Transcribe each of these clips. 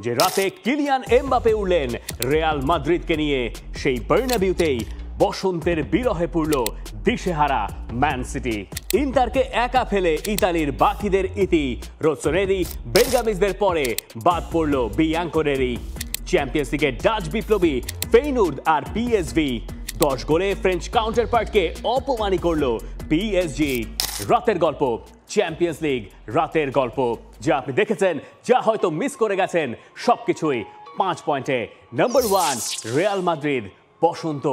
যে রাতে Kylian Mbappe উঠলেন রিয়াল মাদ্রিদকে নিয়ে সেই বার্নাবিউতেই বসন্তের বিরহে পড়ল দিশেহারা ম্যান সিটি। ইন্টারকে একা ফেলে ইতালির বাকিদের ইতি রোসোনেরি বেলগামিজদের পরে বাদ পড়ল বিয়াঙ্কোনেরি। চ্যাম্পিয়ন্স লিগের ডাচ বিপ্লবী ফেইনুর্দ আর পিএসভি 10 গোলে ফ্রেঞ্চ কাউন্টারপার্টকে অপমানই করল পিএসজি। রাতের গল্প চ্যাম্পিয়ন্স লিগ, রাতের গল্প যা আপনি দেখেছেন, যা হয়তো মিস করে গেছেন, সবকিছুই 5 পয়েন্টে। নাম্বার 1 রিয়াল মাদ্রিদ, বসন্ত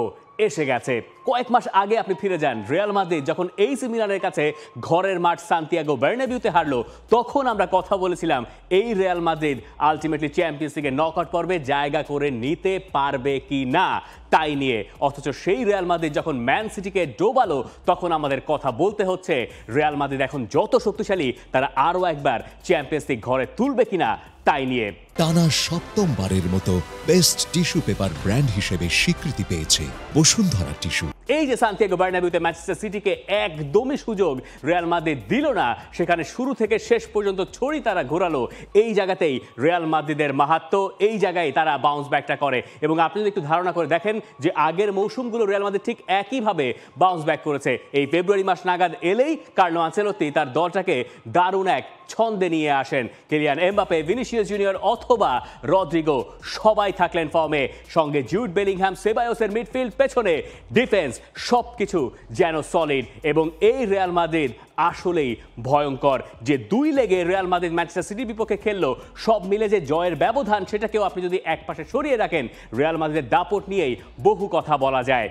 এসে গেছে। কয়েক মাস আগে আপনি ফিরে যান, রিয়াল মাদ্রিদ যখন এসি মিলানের কাছে ঘরের মাঠ সান্তিয়াগো বার্নাবিউতে হারলো, তখন আমরা কথা বলেছিলাম এই রিয়াল মাদ্রিদ আলটিমেটলি চ্যাম্পিয়ন্স লিগের নকআউট পর্বে জায়গা করে নিতে পারবে কি না তাই নিয়ে। অথচ সেই রিয়াল মাদ্রিদ যখন ম্যান সিটিকে ডোবালো, তখন আমাদের কথা বলতে হচ্ছে রিয়াল মাদ্রিদ এখন যত শক্তিশালী, তারা আরও একবার চ্যাম্পিয়ন্স লিগ ঘরে তুলবে কিনা তাই নিয়ে। টানা 7মবারের মতো বেস্ট টিস্যু পেপার ব্র্যান্ড হিসেবে স্বীকৃতি পেয়েছে বসুন্ধরা টিস্যু। এই যে সান্তিয়াগো বার্নাবিউতে ম্যানচেস্টার সিটিকে একদমই সুযোগ রিয়াল মাদ্রিদ দিল না, সেখানে শুরু থেকে শেষ পর্যন্ত ছড়ি তারা ঘোরালো। এই জায়গাতেই রিয়াল মাদ্রিদের মাহাত্ম্য, এই জায়গায় তারা বাউন্স ব্যাকটা করে। এবং আপনি যদি একটু ধারণা করে দেখেন যে আগের মৌসুমগুলো রিয়াল মাদ্রিদ ঠিক একইভাবে বাউন্স ব্যাক করেছে। এই ফেব্রুয়ারি মাস নাগাদ এলেই কার্লো আনচেলত্তি তার দলটাকে দারুণ এক ছন্দে নিয়ে আসেন। কিলিয়ান এমবাপে, ভিনিসিয়াস জুনিয়র অথবা রদ্রিগো সবাই থাকলেন ফর্মে, সঙ্গে জুড বেলিংহ্যাম, সেবায়োসের মিডফিল্ড, পেছনে ডিফেন্স, সবকিছু যেন সলিড। এবং এই রিয়াল মাদ্রিদ আসলেই ভয়ঙ্কর। যে 2 লেগে রিয়াল মাদ্রিদ ম্যানচেস্টার সিটির বিপক্ষে খেললো, সব মিলে যে জয়ের ব্যবধান সেটাকেও আপনি যদি একপাশে সরিয়ে রাখেন, রিয়াল মাদ্রিদের দাপট নিয়েই বহু কথা বলা যায়।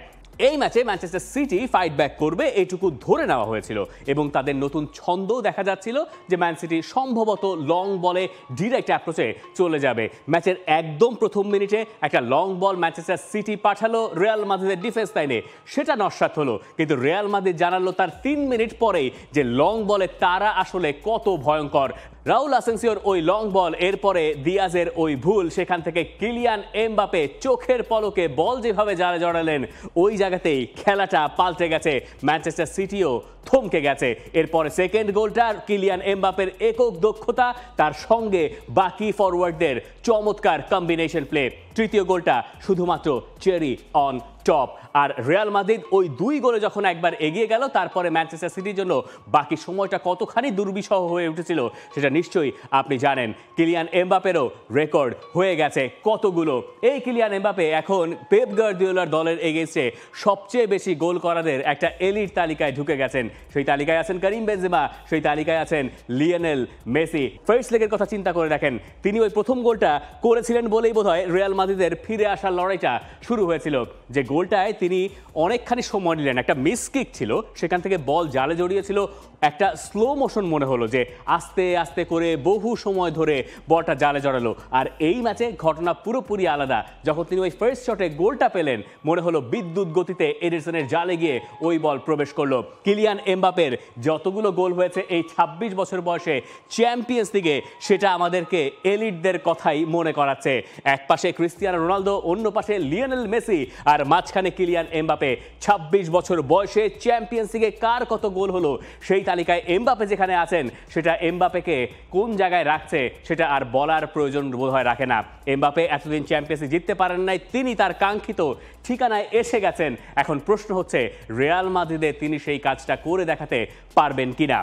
এই ম্যাচে ম্যানচেস্টার সিটি ফাইট ব্যাক করবে এইটুকু ধরে নেওয়া হয়েছিল এবং তাদের নতুন ছন্দও দেখা যাচ্ছিল যে ম্যান সিটি সম্ভবত লং বলে ডিরেক্ট অ্যাপ্রোচে চলে যাবে। ম্যাচের একদম প্রথম মিনিটে একটা লং বল ম্যানচেস্টার সিটি পাঠালো রিয়াল মাদ্রিদের ডিফেন্স লাইনে, সেটা নস্যাৎ হলো। কিন্তু রিয়াল মাদ্রিদ জানালো তার 3 মিনিট পরেই যে লং বলে তারা আসলে কত ভয়ঙ্কর। রাউল আসেনসিওর ওই লং বল, এরপরে দিয়াজের ওই ভুল, সেখান থেকে কিলিয়ান এমবাপে চোখের পলকে বল যেভাবে জালে জড়ালেন, ওই জায়গাতেই খেলাটা পাল্টে গেছে। ম্যানচেস্টার সিটিও থমকে গেছে। এরপরে সেকেন্ড গোলটা কিলিয়ান এমবাপের একক দক্ষতা, তার সঙ্গে বাকি ফরওয়ার্ডদের চমৎকার কম্বিনেশন প্লে। তৃতীয় গোলটা শুধুমাত্র চেরি অন টপ। আর রিয়াল মাদ্রিদ ওই 2 গোলে যখন একবার এগিয়ে গেল, তারপরে ম্যানচেস্টার সিটির জন্য বাকি সময়টা কতখানি দুর্বিষহ হয়ে উঠেছিল সেটা নিশ্চয়ই আপনি জানেন। কিলিয়ান এমবাপেরও রেকর্ড হয়ে গেছে কতগুলো। এই কিলিয়ান এমবাপে এখন পেপ গার্দিওলার দলের এগেইনস্টে সবচেয়ে বেশি গোল করাদের একটা এলিট তালিকায় ঢুকে গেছেন। সেই তালিকায় আছেন করিম বেনজেমা, সেই তালিকায় আছেন লিওনেল মেসি। ফার্স্ট লেগের কথা চিন্তা করে দেখেন, তিনি ওই প্রথম গোলটা করেছিলেন বলেই বোধহয় রিয়াল মাদ্রিদের ফিরে আসার লড়াইটা শুরু হয়েছিল। যে গোলটায় তিনি অনেকখানি সময় নিলেন, একটা মিস কিক ছিল, সেখান থেকে বল জালে জড়িয়েছিল, একটা স্লো মোশন মনে হলো যে আস্তে আস্তে করে বহু সময় ধরে বলটা জালে জড়ালো। আর এই ম্যাচে ঘটনা পুরোপুরি আলাদা। যখন তিনি ওই ফার্স্ট শটে গোলটা পেলেন, মনে হলো বিদ্যুৎ গতিতে এডিরসনের জালে গিয়ে ওই বল প্রবেশ করলো। কিলিয়ান এমবাপের যতগুলো গোল হয়েছে এই 26 বছর বয়সে চ্যাম্পিয়ন্স লিগে, সেটা আমাদেরকে এলিটদের কথাই মনে করাচ্ছে। এক পাশে ক্রিস্টিয়ানো রোনালদো, অন্য পাশে লিওনেল মেসি, আর মাঝখানে কিলিয়ান এমবাপে। 26 বছর বয়সে চ্যাম্পিয়ন্স লিগে কার কত গোল হলো, সেই তালিকায় এমবাপে যেখানে আছেন, সেটা এমবাপেকে কোন জায়গায় রাখছে সেটা আর বলার প্রয়োজন বোধহয় রাখে না। এমবাপে এতদিন চ্যাম্পিয়ন্স লিগ জিততে পারেন নাই, তিনি তার কাঙ্ক্ষিত ঠিকানায় এসে গেছেন। এখন প্রশ্ন হচ্ছে রিয়াল মাদ্রিদে তিনি সেই কাজটা করে দেখাতে পারবেন কিনা।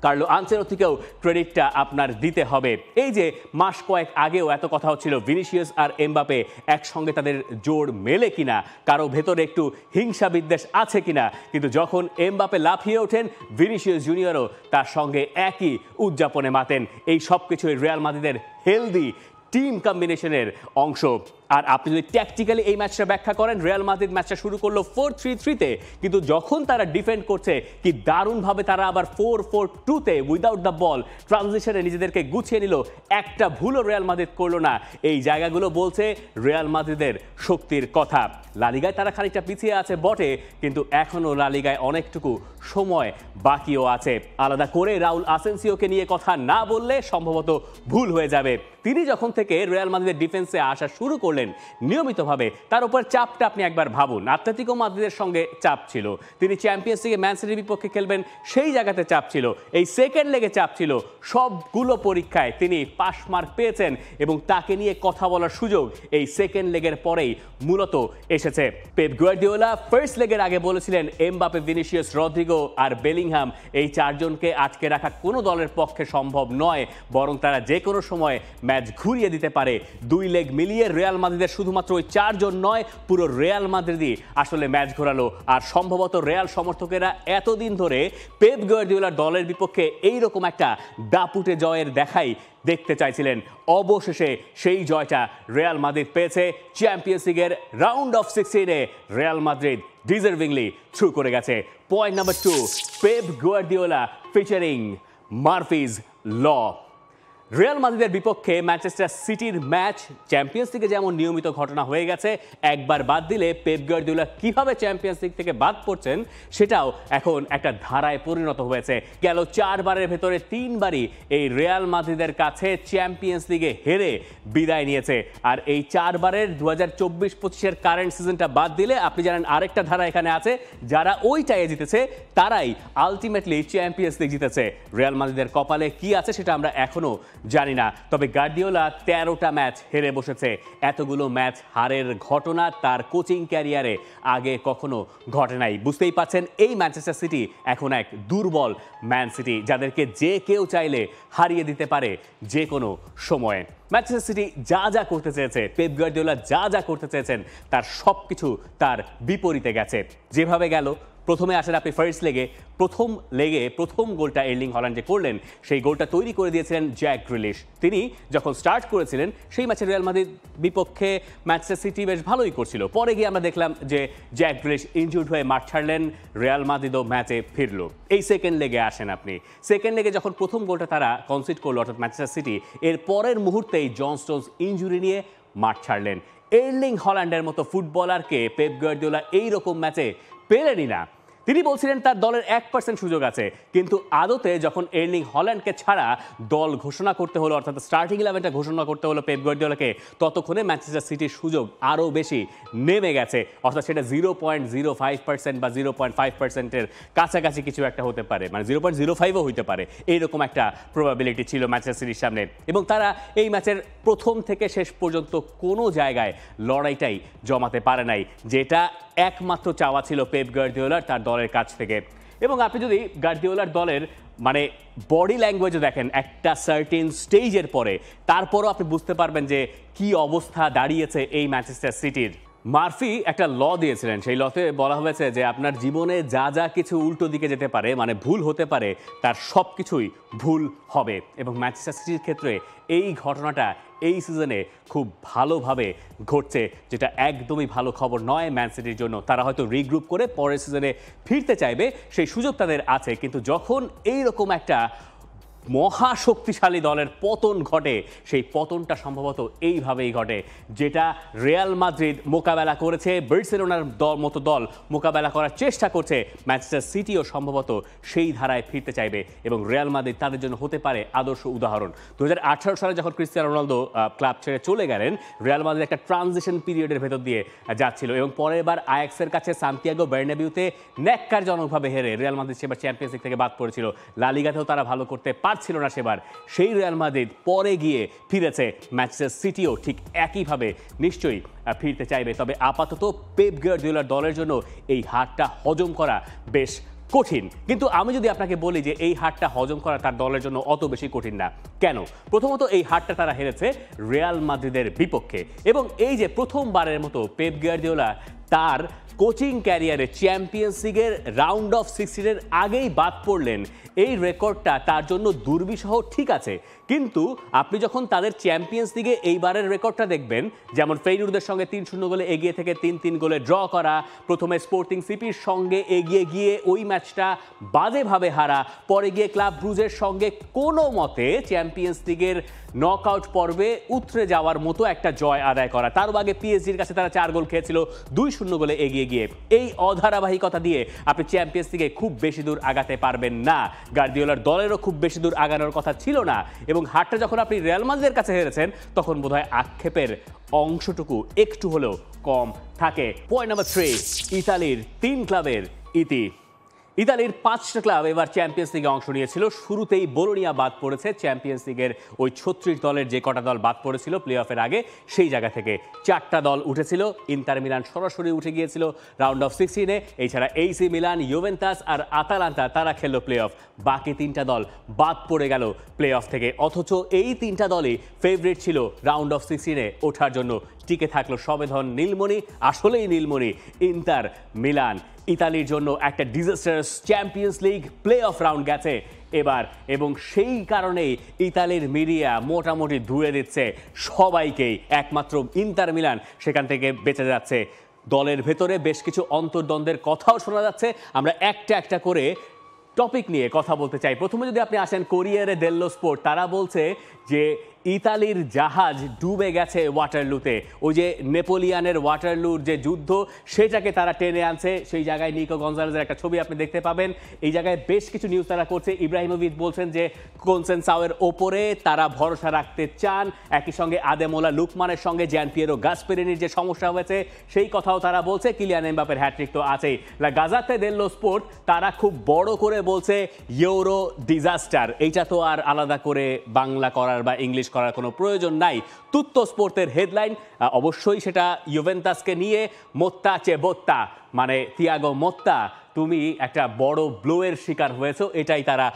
কার্লো আনচেলত্তিকেও ক্রেডিটটা আপনার দিতে হবে। এই যে মাস কয়েক আগেও এত কথা হচ্ছিল ভিনিসিয়াস আর এমবাপে একসঙ্গে তাদের জোড় মেলে কিনা, কারো ভেতরে একটু হিংসা বিদ্বেষ আছে কিনা, কিন্তু যখন এমবাপে লাফিয়ে ওঠেন, ভিনিসিয়াস জুনিয়রও তার সঙ্গে একই উদযাপনে মাতেন। এই সব কিছুই রিয়াল মাদ্রিদের হেলদি টিম কম্বিনেশনের অংশ। আর আপনি যদি ট্যাকটিক্যালি এই ম্যাচটা ব্যাখ্যা করেন, রিয়াল মাদ্রিদ ম্যাচটা শুরু করলো 4-3-3-তে, কিন্তু যখন তারা ডিফেন্ড করছে কি দারুণভাবে তারা আবার 4-4-2-তে উইদাউট দ্য বল ট্রানজিশনে নিজেদেরকে গুছিয়ে নিল। একটা ভুলও রিয়াল মাদ্রিদ করলো না। এই জায়গাগুলো বলছে রিয়াল মাদ্রিদের শক্তির কথা। লা লিগায় তারা খানিকটা পিছিয়ে আছে বটে, কিন্তু এখনও লা লিগায় অনেকটুকু সময় বাকিও আছে। আলাদা করে রাউল আসেনসিওকে নিয়ে কথা না বললে সম্ভবত ভুল হয়ে যাবে। তিনি যখন থেকে রিয়াল মাদ্রিদের ডিফেন্সে আসা শুরু করলেন নিয়মিতভাবে, তার উপর চাপটা আপনি একবার ভাবুন। আতলেতিকো মাদ্রিদের সঙ্গে চাপ ছিল, তিনি চ্যাম্পিয়ন্স লিগে ম্যান সিটির বিপক্ষে খেলবেন সেই জায়গাতে চাপ ছিল, এই সেকেন্ড লেগে চাপ ছিল, সবগুলো পরীক্ষায় তিনি পাস মার্ক পেয়েছেন এবং তাকে নিয়ে কথা বলার সুযোগ এই সেকেন্ড লেগের পরেই মূলত এসেছে। পেপ গার্দিওলা ফার্স্ট লেগের আগে বলেছিলেন এমবাপে, ভিনিসিয়াস, রদ্রিগো আর বেলিংহাম এই চারজনকে আটকে রাখা কোনো দলের পক্ষে সম্ভব নয়, বরং তারা যে কোনো সময় ম্যাচ ঘুরিয়ে দিতে পারে। 2 লেগ মিলিয়ে রিয়াল মাদ্রিদের শুধুমাত্র ওই 4 জন নয়, পুরো রিয়াল মাদ্রিদই আসলে ম্যাচ ঘোরালো। আর সম্ভবত রিয়াল সমর্থকেরা এতদিন ধরে পেপ গার্দিওলার দলের বিপক্ষে এইরকম একটা দাপুটে জয়ের দেখাই দেখতে চাইছিলেন। অবশেষে সেই জয়টা রিয়াল মাদ্রিদ পেয়েছে। চ্যাম্পিয়ন্স লিগের রাউন্ড অফ 16-এ রিয়াল মাদ্রিদ ডিজার্ভিংলি থ্রু করে গেছে। Point number 2, Pep Guardiola featuring Murphy's law. Real মাদ্রিদের বিপক্ষে ম্যানচেস্টার সিটির ম্যাচ চ্যাম্পিয়ন্স লিগে যেমন নিয়মিত ঘটনা হয়ে গেছে, একবার বাদ দিলে পেপ গার্দিওলা কিভাবে চ্যাম্পিয়ন্স লিগ থেকে বাদ পড়ছেন সেটাও এখন একটা ধারায় পরিণত হয়েছে। গেল 4 বারের ভেতরে 3 বারই এই রিয়াল মাদ্রিদের কাছে চ্যাম্পিয়ন্স লিগে হেরে বিদায় নিয়েছে। আর এই 4 বারের 2024-25-এর কারেন্ট সিজনটা বাদ দিলে আপনি জানেন আরেকটা ধারা এখানে আছে, যারা ওইটায় জিতেছে তারাই আলটিমেটলি চ্যাম্পিয়ন্স লিগ জিতেছে। রিয়াল মাদ্রিদের কপালে কি আছে সেটা আমরা এখনো জানি না, তবে গার্দিওলা 13টা ম্যাচ হেরে বসেছে। এতগুলো ম্যাচ হারের ঘটনা তার কোচিং ক্যারিয়ারে আগে কখনো ঘটে নাই। বুঝতেই পারছেন এই ম্যানচেস্টার সিটি এখন এক দুর্বল ম্যান সিটি, যাদেরকে যে কেউ চাইলে হারিয়ে দিতে পারে যে কোনো সময়ে। ম্যানচেস্টার সিটি যা যা করতে চেয়েছে, পেপ গার্দিওলা যা যা করতে চেয়েছেন, তার সব কিছু তার বিপরীতে গেছে। যেভাবে গেল, প্রথমে আসেন আপনি ফার্স্ট লেগে প্রথম গোলটা এর্লিং হল্যান্ড যে করলেন, সেই গোলটা তৈরি করে দিয়েছিলেন জ্যাক গ্রিলিশ। তিনি যখন স্টার্ট করেছিলেন সেই ম্যাচে রিয়াল মাদ্রিদ বিপক্ষে ম্যানচেস্টার সিটি বেশ ভালোই করছিল। পরে গিয়ে আমরা দেখলাম যে জ্যাক গ্রিলিশ ইনজুর্ড হয়ে মাঠ ছাড়লেন, রিয়াল মাদ্রিদও ম্যাচে ফিরলো। এই সেকেন্ড লেগে আসেন আপনি, সেকেন্ড লেগে যখন প্রথম গোলটা তারা কনসিড করলো অর্থাৎ ম্যানচেস্টার সিটি, এর পরের মুহূর্তেই জন স্টোনস ইনজুরি নিয়ে মাঠ ছাড়লেন। এর্লিং হল্যান্ডের মতো ফুটবলারকে পেপ গার্দিওলা এইরকম ম্যাচে পেলেনই না। তিনি বলছিলেন তার দলের 1% সুযোগ আছে, কিন্তু আদতে যখন এর্লিং হল্যান্ডকে ছাড়া দল ঘোষণা করতে হলো, অর্থাৎ স্টার্টিং 11টা ঘোষণা করতে হলো পেপ গার্দিওলাকে, ততক্ষণে ম্যানচেস্টার সিটির সুযোগ আরও বেশি নেমে গেছে। অর্থাৎ সেটা 0.05% বা 0.5%-এর কাছাকাছি কিছু একটা হতে পারে, মানে 0.05ও হইতে পারে, এইরকম একটা প্রবাবিলিটি ছিল ম্যানচেস্টার সিটির সামনে। এবং তারা এই ম্যাচের প্রথম থেকে শেষ পর্যন্ত কোনো জায়গায় লড়াইটাই জমাতে পারে নাই, যেটা একমাত্র চাওয়া ছিল পেপ গার্দিওলার তার দলের কাছ থেকে। এবং আপনি যদি গার্দিওলার দলের মানে বডি ল্যাঙ্গুয়েজও দেখেন একটা সার্টেন স্টেজের পরে, তারপরও আপনি বুঝতে পারবেন যে কি অবস্থা দাঁড়িয়েছে এই ম্যানচেস্টার সিটির। মার্ফি একটা ল দিয়েছিলেন, সেই লতে বলা হয়েছে যে আপনার জীবনে যা যা কিছু উল্টো দিকে যেতে পারে, মানে ভুল হতে পারে, তার সব কিছুই ভুল হবে। এবং ম্যানচেস্টার সিটির ক্ষেত্রে এই ঘটনাটা এই সিজনে খুব ভালোভাবে ঘটছে, যেটা একদমই ভালো খবর নয় ম্যান সিটির জন্য। তারা হয়তো রিগ্রুপ করে পরের সিজনে ফিরতে চাইবে, সেই সুযোগ তাদের আছে, কিন্তু যখন এইরকম একটা মহাশক্তিশালী দলের পতন ঘটে, সেই পতনটা সম্ভবত এইভাবেই ঘটে, যেটা রিয়াল মাদ্রিদ মোকাবেলা করেছে, বার্সেলোনার মতো দল মোকাবেলা করার চেষ্টা করছে, ম্যানচেস্টার সিটিও সম্ভবত সেই ধারায় ফিরতে চাইবে এবং রিয়াল মাদ্রিদ তাদের জন্য হতে পারে আদর্শ উদাহরণ। 2018 সালে যখন ক্রিস্টিয়ানো রোনালদো ক্লাব ছেড়ে চলে গেলেন, রিয়াল মাদ্রিদ একটা ট্রানজিশন পিরিয়ডের ভেতর দিয়ে যাচ্ছিল এবং পরের বার আয়াক্সের কাছে সান্তিয়াগো বার্নাবিউতে ন্যাক্কারজনকভাবে হেরে রিয়াল মাদ্রিদ সেবার চ্যাম্পিয়ন্স লিগ থেকে বাদ পড়েছিল। লা লিগাতেও তারা ভালো করতে ছিল না সেবার। সেই রিয়াল মাদ্রিদ পরে গিয়ে ফিরেছে, ম্যানচেস্টার সিটিও ঠিক একইভাবে নিশ্চয়ই ফিরতে চাইবে। তবে আপাতত পেপ গার্দিওলার দলের জন্য এই হারটা হজম করা বেশ কঠিন। কিন্তু আমি যদি আপনাকে বলি যে এই হারটা হজম করা তার দলের জন্য অত বেশি কঠিন না, কেন? প্রথমত এই হারটা তারা হেরেছে রিয়াল মাদ্রিদের বিপক্ষে, এবং এই যে প্রথমবারের মতো পেপ গার্দিওলা তার কোচিং ক্যারিয়ারে চ্যাম্পিয়ন্স লিগের রাউন্ড অফ 16-এর আগেই বাদ পড়লেন, এই রেকর্ডটা তার জন্য দুর্বিষহ, ঠিক আছে, কিন্তু আপনি যখন তাদের চ্যাম্পিয়ন্স লিগে এইবারের রেকর্ডটা দেখবেন, যেমন ফেইনুর্দের সঙ্গে 3-0 গোলে এগিয়ে থেকে 3-3 গোলে ড্র করা, প্রথমে স্পোর্টিং সিপির সঙ্গে এগিয়ে গিয়ে ওই ম্যাচটা বাজেভাবে হারা, পরে গিয়ে ক্লাব ব্রুজের সঙ্গে কোনো মতে চ্যাম্পিয়ন্স লিগের নকআউট পর্বে উতরে যাওয়ার মতো একটা জয় আদায় করা, তার আগে পিএসজির কাছে তারা 4 গোল খেয়েছিল, 2-0 গোলে এগিয়ে গিয়ে। এই অধারাবাহিকতা দিয়ে আপনি চ্যাম্পিয়ন্স লিগে খুব বেশি দূর আগাতে পারবেন না। গার্দিওলার দলেরও খুব বেশি দূর আগানোর কথা ছিল না, এবং হারটা যখন আপনি রিয়াল মাদ্রিদের কাছে হেরেছেন তখন বোধহয় আক্ষেপের অংশটুকু একটু হলেও কম থাকে। পয়েন্ট নাম্বার 3, ইতালির 3 ক্লাবের ইতি। ইতালির 5টা ক্লাব এবার চ্যাম্পিয়ন্স লিগে অংশ নিয়েছিল। শুরুতেই বোলোনিয়া বাদ পড়েছে। চ্যাম্পিয়ন্স লিগের ওই 36 দলের যে কটা দল বাদ পড়েছিল প্লে অফের আগে, সেই জায়গা থেকে 4টা দল উঠেছিল। ইন্টার মিলান সরাসরি উঠে গিয়েছিল রাউন্ড অফ 16-এ। এছাড়া এইসি মিলান, ইউভেন্টাস আর আতালান্তা তারা খেললো প্লে অফ। বাকি 3টা দল বাদ পড়ে গেল প্লে অফ থেকে, অথচ এই 3টা দলই ফেভারিট ছিল রাউন্ড অফ 16-এ ওঠার জন্য। টিকে থাকলো সবেধন নীলমণি, আসলেই নীলমণি, ইন্টার মিলান। ইতালির জন্য একটা disastrous champions league play of round গেছে এবার, এবং সেই কারণেই ইতালির মিডিয়া মোটামুটি ধুয়ে দিচ্ছে সবাইকেই। একমাত্র ইন্টার মিলান সেখান থেকে বেঁচে যাচ্ছে। দলের ভেতরে বেশ কিছু অন্তর্দ্বন্দ্বের কথাও শোনা যাচ্ছে। আমরা একটা একটা করে টপিক নিয়ে কথা বলতে চাই। প্রথমে যদি আপনি আসেন কোরিয়ারে দেল্লো স্পোর্ট, তারা বলছে যে ইতালির জাহাজ ডুবে গেছে ওয়াটারলুতে। ওই যে নেপোলিয়ানের ওয়াটারলুর যে যুদ্ধ, সেটাকে তারা টেনে আনছে। সেই জায়গায় নিকো গঞ্জালেজের একটা ছবি আপনি দেখতে পাবেন। এই জায়গায় বেশ কিছু নিউজ তারা করছে। ইব্রাহিমোভিচ বলছেন যে কনসেনসাওয়ের ওপরে তারা ভরসা রাখতে চান। একই সঙ্গে আদেমোলা লুকমানের সঙ্গে জ্যান পিয়েরো গাসপেরিনির যে সমস্যা হয়েছে সেই কথাও তারা বলছে। কিলিয়ান এমবাপের হ্যাট্রিক তো আছেই। লা গাজাতে দেল্লো স্পোর্ট তারা খুব বড় করে বলছে ইউরো ডিজাস্টার। এইটা তো আর আলাদা করে বাংলা করার বা ইংলিশ করার কোনো প্রয়োজন নাই। তুত্তো স্পোর্টের হেডলাইন অবশ্যই সেটা ইউভেন্টাসকে নিয়ে, মোত্তা চেবোত্তা, মানে তিয়াগো মোত্তা, তুমি একটা বড় ব্লোয়ের শিকার হয়েছো, এটাই তারা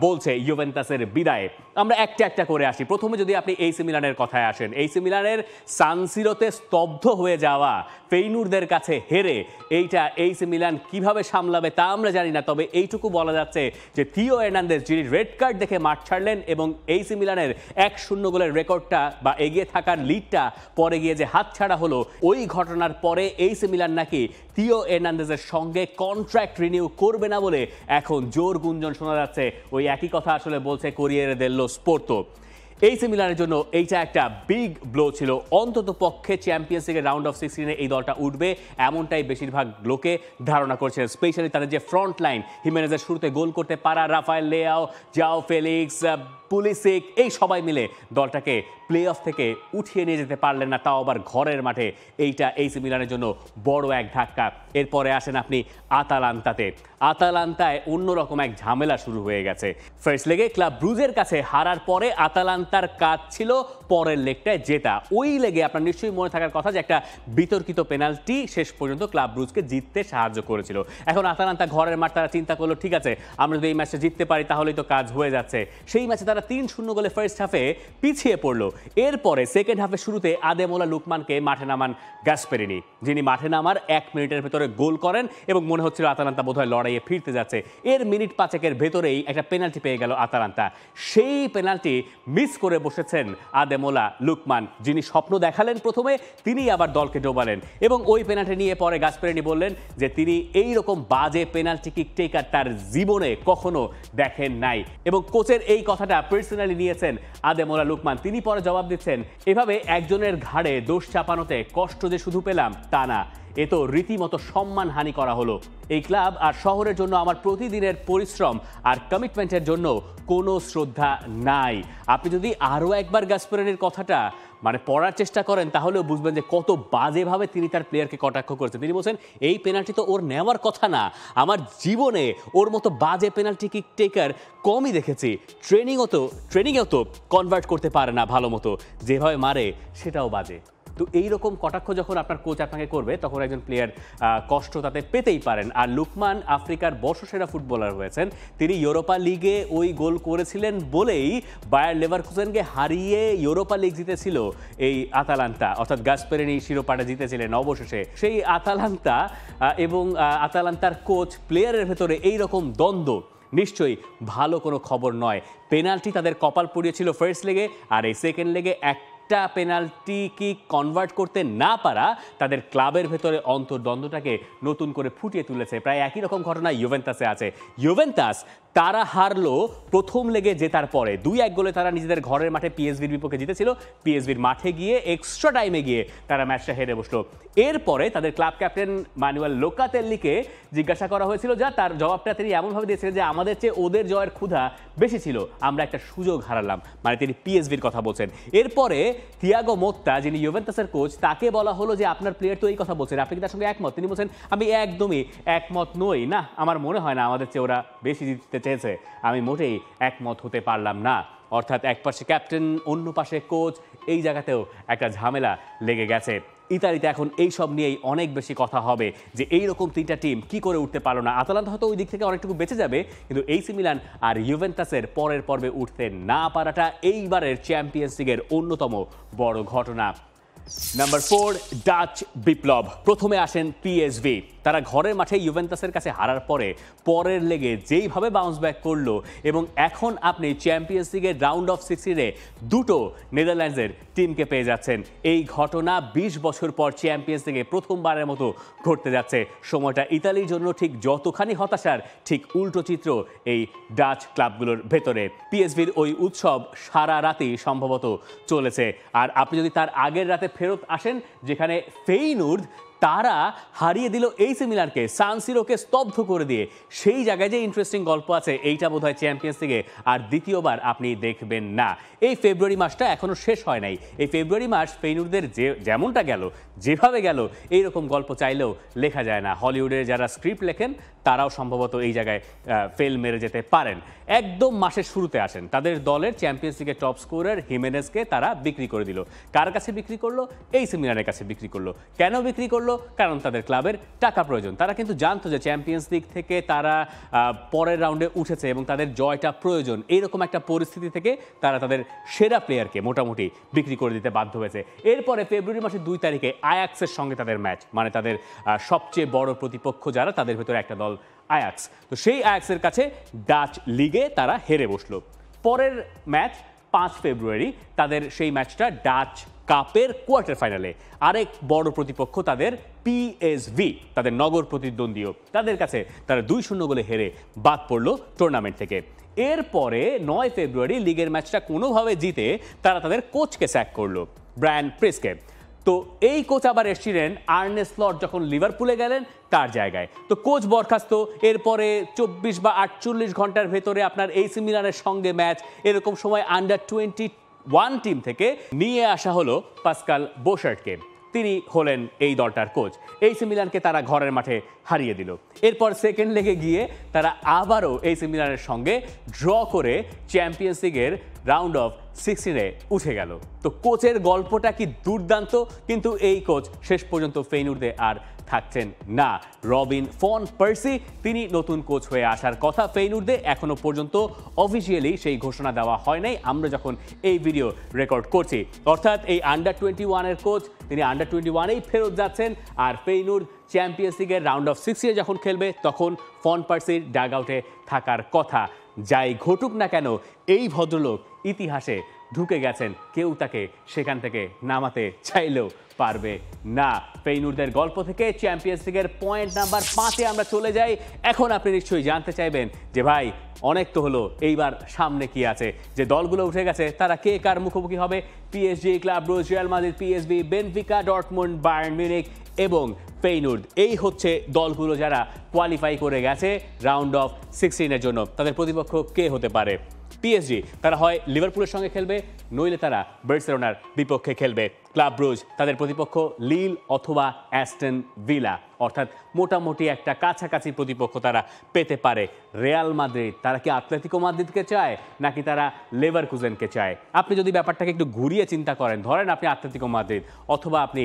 বলছে ইউভেন্টাসের বিদায়ে। আমরা একটা একটা করে আসি। প্রথমে যদি আপনি এইসি মিলানের কথায় আসেন, এইসি মিলানের সান সিরোতে স্তব্ধ হয়ে যাওয়া, ফেইনুরদের কাছে হেরে, এইটা এইসি মিলান কিভাবে সামলাবে তা আমরা জানি না। তবে এইটুকু বলা যাচ্ছে যে থিও এর্নান্দেজ, যিনি রেড কার্ড দেখে মাঠ ছাড়লেন এবং এইসি মিলানের 1-0 গোলের রেকর্ডটা বা এগিয়ে থাকার লিডটা পরে গিয়ে যে হাতছাড়া হলো, ওই ঘটনার পরে এইসি মিলান নাকি থিও এর্নান্দেজের সঙ্গে কন্ট্রাক্ট রিনিউ করবে না বলে এখন জোর গুঞ্জন শোনা যাচ্ছে। ওই একই কথা আসলে বলছে কোরিয়ারে দেল্লো স্পোর্টো। এইসি মিলানের জন্য এইটা একটা বিগ ব্লো ছিল। অন্তত পক্ষে চ্যাম্পিয়ন্স লিগের রাউন্ড অফ 16-এ এই দলটা উঠবে, এমনটাই বেশিরভাগ লোকে ধারণা করছে। স্পেশালি তাদের যে ফ্রন্ট লাইন, হিমেনেজের শুরুতে গোল করতে পারা, রাফায়েল লেয়াও, জাও ফেলিক্স, পুলিসিক, এই সবাই মিলে দলটাকে প্লে অফ থেকে উঠিয়ে নিয়ে যেতে পারলেন না, তাও আবার ঘরের মাঠে। এইটা এইসি মিলানের জন্য বড় এক ধাক্কা। এরপরে আসেন আপনি আতালান্তাতে। আতালান্তায় অন্যরকম এক ঝামেলা শুরু হয়ে গেছে। ফার্স্ট লেগে ক্লাব ব্রুজের কাছে হারার পরে আতালান্তার কাজ ছিল পরের লেগটায় জেতা। ওই লেগে আপনার নিশ্চয়ই মনে থাকার কথা যে একটা বিতর্কিত পেনাল্টি শেষ পর্যন্ত ক্লাব ব্রুজকে জিততে সাহায্য করেছিল। এখন আতালান্তা ঘরের মাঠ, তারা চিন্তা করলো ঠিক আছে, আমরা যদি এই ম্যাচটা জিততে পারি তাহলেই তো কাজ হয়ে যাচ্ছে। সেই ম্যাচে তারা 3-0 গোলে ফার্স্ট হাফে পিছিয়ে পড়লো। এরপরে সেকেন্ড হাফে শুরুতে আদেমোলা লুকমানকে মাঠে নামান গাসপেরিনি, যিনি মাঠে নামার 1 মিনিটের ভেতরে গোল করেন এবং মনে হচ্ছিল আতালান্তা বোধহয় লড়াইয়ে ফিরতে যাচ্ছে। এর মিনিট 5-এর ভেতরেই একটা পেনাল্টি পেয়ে গেল আতালান্তা। সেই পেনাল্টি মিস করে বসেছেন আদেমোলা লুকমান, যিনি স্বপ্ন দেখালেন প্রথমে, তিনি আবার দলকে ডোবালেন। এবং ওই পেনাল্টি নিয়ে পরে গাসপেরিনি বললেন যে তিনি এই রকম বাজে পেনাল্টি কিক টেকার তার জীবনে কখনো দেখেন নাই। এবং কোচের এই কথাটা পার্সোনালি নিয়েছেন আদেমোলা লুকমান। তিনি পরে জবাব দিচ্ছেন, এভাবে একজনের ঘাড়ে দোষ চাপানোতে কষ্ট যে শুধু পেলাম তা না, এ তো রীতিমতো সম্মানহানি করা হলো। এই ক্লাব আর শহরের জন্য আমার প্রতিদিনের পরিশ্রম আর কমিটমেন্টের জন্য কোনো শ্রদ্ধা নাই। আপনি যদি আরও একবার গাসপেরিনির কথাটা পড়ার চেষ্টা করেন তাহলেও বুঝবেন যে কত বাজেভাবে তিনি তার প্লেয়ারকে কটাক্ষ করেছেন। তিনি বলছেন এই পেনাল্টি তো ওর নেওয়ার কথা না, আমার জীবনে ওর মতো বাজে পেনাল্টি কিক টেকার কমই দেখেছি। ট্রেনিংয়েও তো কনভার্ট করতে পারে না ভালো মতো, যেভাবে মারে সেটাও বাজে। তো এইরকম কটাক্ষ যখন আপনার কোচ আপনাকে করবে তখন একজন প্লেয়ার কষ্ট তাতে পেতেই পারেন। আর লুকমান আফ্রিকার বর্ষসেরা ফুটবলার হয়েছেন। তিনি ইউরোপা লিগে ওই গোল করেছিলেন বলেই বায়ার লেভারকুসেনকে হারিয়ে ইউরোপা লিগ জিতেছিল এই আতালান্তা, অর্থাৎ গাসপেরিনি শিরোপাটা জিতেছিলেন অবশেষে। সেই আতালান্তা এবং আতালান্তার কোচ প্লেয়ারের ভেতরে এইরকম দ্বন্দ্ব নিশ্চয়ই ভালো কোনো খবর নয়। পেনাল্টি তাদের কপাল পুড়িয়েছিল ফার্স্ট লেগে, আর এই সেকেন্ড লেগে এক একটা পেনাল্টি কি কনভার্ট করতে না পারা তাদের ক্লাবের ভেতরে অন্তর্দ্বন্দ্বটাকে নতুন করে ফুটিয়ে তুলেছে। প্রায় একই রকম ঘটনা ইউভেন্টাসে আছে। ইউভেন্টাস তারা হারলো প্রথম লেগে জেতার পরে 2-1 গোলে তারা নিজেদের ঘরের মাঠে পিএসভির বিপক্ষে জিতেছিল। পিএসভির মাঠে গিয়ে এক্সট্রা টাইমে গিয়ে তারা ম্যাচটা হেরে বসলো। এরপরে তাদের ক্লাব ক্যাপ্টেন মানুয়েল লোকাতেল্লিকে জিজ্ঞাসা করা হয়েছিল, যা তার জবাবটা তিনি এমনভাবে দিয়েছিলেন যে আমাদের চেয়ে ওদের জয়ের ক্ষুধা বেশি ছিল, আমরা একটা সুযোগ হারালাম। মানে তিনি পিএসভির কথা বলছেন। এরপরে থিয়াগো মোত্তা, যিনি ইউভেন্টাসের কোচ, তাকে বলা হলো যে আপনার প্লেয়ার তো এই কথা বলছেন, আপনি কি তার সঙ্গে একমত? তিনি বলছেন আমি একদমই একমত নই, না আমার মনে হয় না আমাদের চেয়ে ওরা বেশি জিততে চেয়েছে, আমি মোটেই একমত হতে পারলাম না। অর্থাৎ এক পাশে ক্যাপ্টেন, অন্য পাশে কোচ, এই জায়গাতেও একটা ঝামেলা লেগে গেছে। ইতালিতে এখন এই সব নিয়েই অনেক বেশি কথা হবে যে এইরকম তিনটা টিম কি করে উঠতে পারলো না। আতালান্তা হয়তো ওই দিক থেকে অনেকটুকু বেঁচে যাবে, কিন্তু এসি মিলান আর ইউভেন্টাসের পরের পর্বে উঠতে না পারাটা এইবারের চ্যাম্পিয়ন্স লিগের অন্যতম বড় ঘটনা। নাম্বার 4, ডাচ বিপ্লব। প্রথমে আসেন পিএসভি। তারা ঘরের মাঠে ইউভেন্টাসের কাছে হারার পরে পরের লেগে যেইভাবে বাউন্স ব্যাক করলো, এবং এখন আপনি চ্যাম্পিয়ন্স লিগের রাউন্ড অফ 16-এ দুটো নেদারল্যান্ডসের টিমকে পেয়ে যাচ্ছেন। এই ঘটনা 20 বছর পর চ্যাম্পিয়ন্স লিগে প্রথমবারের মতো ঘটতে যাচ্ছে। সময়টা ইতালির জন্য ঠিক যতখানি হতাশার, ঠিক উল্টো চিত্র এই ডাচ ক্লাবগুলোর ভেতরে। পিএসভির ওই উৎসব সারা রাতেই সম্ভবত চলেছে। আর আপনি যদি তার আগের রাতে ফেরত আসেন, যেখানে ফেইনুর্দ তারা হারিয়ে দিল এসি মিলানকে, সান সিরোকে স্তব্ধ করে দিয়ে, সেই জায়গায় যে ইন্টারেস্টিং গল্প আছে, এইটা বোধহয় চ্যাম্পিয়ন্স লিগে আর দ্বিতীয়বার আপনি দেখবেন না। এই ফেব্রুয়ারি মাসটা এখনো শেষ হয় নাই। এই ফেব্রুয়ারি মাস ফেইনুর্দের যেমনটা গেল, যেভাবে গেল, এইরকম গল্প চাইলেও লেখা যায় না। হলিউডের যারা স্ক্রিপ্ট লেখেন তারাও সম্ভবত এই জায়গায় ফেল মেরে যেতে পারেন। একদম মাসের শুরুতে আসেন, তাদের দলের চ্যাম্পিয়ন্স লিগের টপ স্কোরার হিমেনেজকে তারা বিক্রি করে দিল। কার কাছে বিক্রি করলো? এসি মিলানের কাছে বিক্রি করলো। কেন বিক্রি করলো? কারণ তাদের ক্লাবের টাকা প্রয়োজন। তারা কিন্তু জানতো যে চ্যাম্পিয়ন্স লিগ থেকে তারা পরের রাউন্ডে উঠেছে এবং তাদের জয়টা প্রয়োজন। এইরকম একটা পরিস্থিতি থেকে তারা তাদের সেরা প্লেয়ারকে মোটামুটি বিক্রি করে দিতে বাধ্য হয়েছে। এরপরে ফেব্রুয়ারি মাসের 2 তারিখে আয়াক্সের সঙ্গে তাদের ম্যাচ, মানে তাদের সবচেয়ে বড় প্রতিপক্ষ যারা, তাদের ভেতরে একটা দল আয়াক্স। তো সেই আয়াক্সের কাছে ডাচ লিগে তারা হেরে বসলো। পরের ম্যাচ 5 ফেব্রুয়ারি, তাদের সেই ম্যাচটা ডাচ কাপের কোয়ার্টার ফাইনালে। আরেক বড় প্রতিপক্ষ তাদের পিএসভি, তাদের নগর প্রতিদ্বন্দ্বীও, তাদের কাছে তারা 2-0 গোলে হেরে বাদ পড়লো টুর্নামেন্ট থেকে। এরপরে 9 ফেব্রুয়ারি লিগের ম্যাচটা কোনোভাবে জিতে তারা তাদের কোচকে স্যাক করলো, ব্রায়ান প্রেসকে। তো এই কোচ আবার এসেছিলেন আর্নে স্লট যখন লিভারপুলে গেলেন তার জায়গায়। তো কোচ বরখাস্ত, এরপরে 24 বা 48 ঘন্টার ভেতরে আপনার এসি মিলানের সঙ্গে ম্যাচ। এরকম সময় আন্ডার 21 টিম থেকে নিয়ে আসা হলো পাসকাল বোশার্টকে। তিনি হলেন এই দলটার কোচ। এসি মিলানকে তারা ঘরের মাঠে হারিয়ে দিল। এরপর সেকেন্ড লেগে গিয়ে তারা আবারও এসি মিলানের সঙ্গে ড্র করে চ্যাম্পিয়ন্স লিগের রাউন্ড অফ 16-এ উঠে গেল। তো কোচের গল্পটা কি দুর্দান্ত, কিন্তু এই কোচ শেষ পর্যন্ত ফেইনুর্দে আর থাকছেন না। রবিন ফন পার্সি, তিনি নতুন কোচ হয়ে আসার কথা ফেইনুর্দে, এখনো পর্যন্ত অফিসিয়ালি সেই ঘোষণা দেওয়া হয় নাই আমরা যখন এই ভিডিও রেকর্ড করছি। অর্থাৎ এই আন্ডার 21-এর কোচ, তিনি আন্ডার 21-এই ফেরত যাচ্ছেন। আর ফেইনুর্দ চ্যাম্পিয়ন্স লিগের রাউন্ড অফ 16-এ যখন খেলবে তখন ফন পার্সির ডাগ আউটে থাকার কথা। যাই ঘটুক না কেন, এই ভদ্রলোক ইতিহাসে ঢুকে গেছেন, কেউ তাকে সেখান থেকে নামাতে চাইলেও পারবে না। ফেইনুর্দের গল্প থেকে চ্যাম্পিয়ন্স লিগের পয়েন্ট নাম্বার 5-এ আমরা চলে যাই। এখন আপনি নিশ্চয়ই জানতে চাইবেন যে ভাই অনেক তো হলো, এইবার সামনে কি আছে? যে দলগুলো উঠে গেছে তারা কে কার মুখোমুখি হবে? PSG, club Brugge, Real Madrid, PSV, Benfica, Dortmund, Bayern Munich এবং ফেইনুর্দ। এই হচ্ছে দলগুলো যারা কোয়ালিফাই করে গেছে রাউন্ড অফ 16-এর জন্য। তাদের প্রতিপক্ষ কে হতে পারে? পিএসজি, তারা হয় লিভারপুলের সঙ্গে খেলবে, নইলে তারা বার্সেলোনার বিপক্ষে খেলবে। ক্লাব ব্রুজ, তাদের প্রতিপক্ষ লিল অথবা অ্যাস্টন ভিলা, অর্থাৎ মোটামুটি একটা কাছাকাছি প্রতিপক্ষ তারা পেতে পারে। রিয়াল মাদ্রিদ, তারা কি আতলেতিকো মাদ্রিদকে চায় নাকি তারা লেভারকুজেনকে চায়? আপনি যদি ব্যাপারটাকে একটু ঘুরিয়ে চিন্তা করেন, ধরেন আপনি আতলেতিকো মাদ্রিদ অথবা আপনি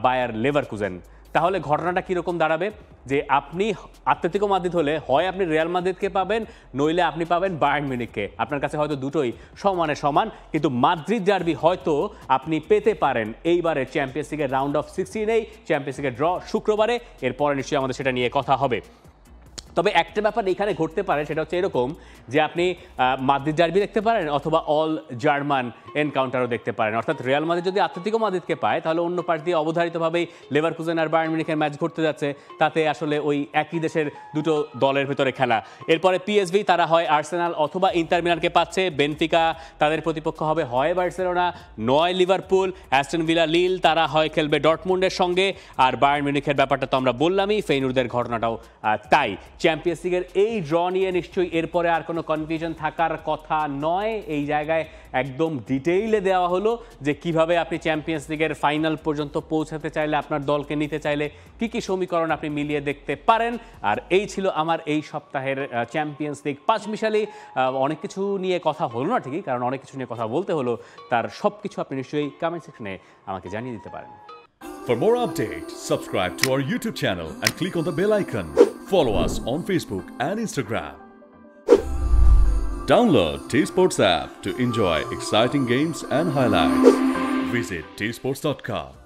বায়ার লেভারকুজেন, তাহলে ঘটনাটা কীরকম দাঁড়াবে? যে আপনি আতলেতিকো মাদ্রিদ হলে হয় আপনি রিয়াল মাদ্রিদকে পাবেন, নইলে আপনি পাবেন বায়ার্ন মিউনিখকে। আপনার কাছে হয়তো দুটোই সমানে সমান, কিন্তু মাদ্রিদ ডার্বি হয়তো আপনি পেতে পারেন এইবারের চ্যাম্পিয়ন্স লিগের রাউন্ড অফ 16-এই। চ্যাম্পিয়ন্স লিগের ড্র শুক্রবারে, এরপরে নিশ্চয়ই আমাদের সেটা নিয়ে কথা হবে। তবে একটা ব্যাপার এখানে ঘটতে পারে, সেটা হচ্ছে এরকম যে আপনি মাদ্রিদ ডার্বি দেখতে পারেন অথবা অল জার্মান এনকাউন্টারও দেখতে পারেন। অর্থাৎ রিয়াল মাদ্রিদ যদি আতলেতিকো মাদ্রিদকে পায়, তাহলে অন্য পাশ দিয়ে অবধারিতভাবেই লেভারকুজেন আর বায়ার্ন মিউনিখের ম্যাচ ঘটতে যাচ্ছে, তাতে আসলে ওই একই দেশের দুটো দলের ভেতরে খেলা। এরপরে পিএসভি তারা হয় আর্সেনাল অথবা ইন্টার মিলানকে পাচ্ছে, বেনফিকা তাদের প্রতিপক্ষ হবে হয় বার্সেলোনা নয় লিভারপুল, অ্যাস্টন ভিলা লিল তারা হয় খেলবে ডর্টমুন্ডের সঙ্গে, আর বায়ার্ন মিউনিখের ব্যাপারটা তো আমরা বললামই, ফেইনুর্দের ঘটনাটাও তাই। চ্যাম্পিয়ন্স লিগের এই ড্র নিয়ে নিশ্চয়ই এরপরে আর কোনো কনফিউশন থাকার কথা নয়। এই জায়গায় একদম ডিটেইলে দেওয়া হলো যে কিভাবে আপনি চ্যাম্পিয়ন্স লিগের ফাইনাল পর্যন্ত পৌঁছাতে চাইলে, আপনার দলকে নিতে চাইলে কি কি সমীকরণ আপনি মিলিয়ে দেখতে পারেন। আর এই ছিল আমার এই সপ্তাহের চ্যাম্পিয়ন্স লিগ পাঁচমিশালি। অনেক কিছু নিয়ে কথা হলো না ঠিকই, কারণ অনেক কিছু নিয়ে কথা বলতে হলো, তার সব কিছু আপনি নিশ্চয়ই কমেন্ট সেকশনে আমাকে জানিয়ে দিতে পারেন। For more updates, subscribe to our YouTube channel and click on the bell icon. Follow us on Facebook and Instagram. Download T-Sports app to enjoy exciting games and highlights. Visit tsports.com.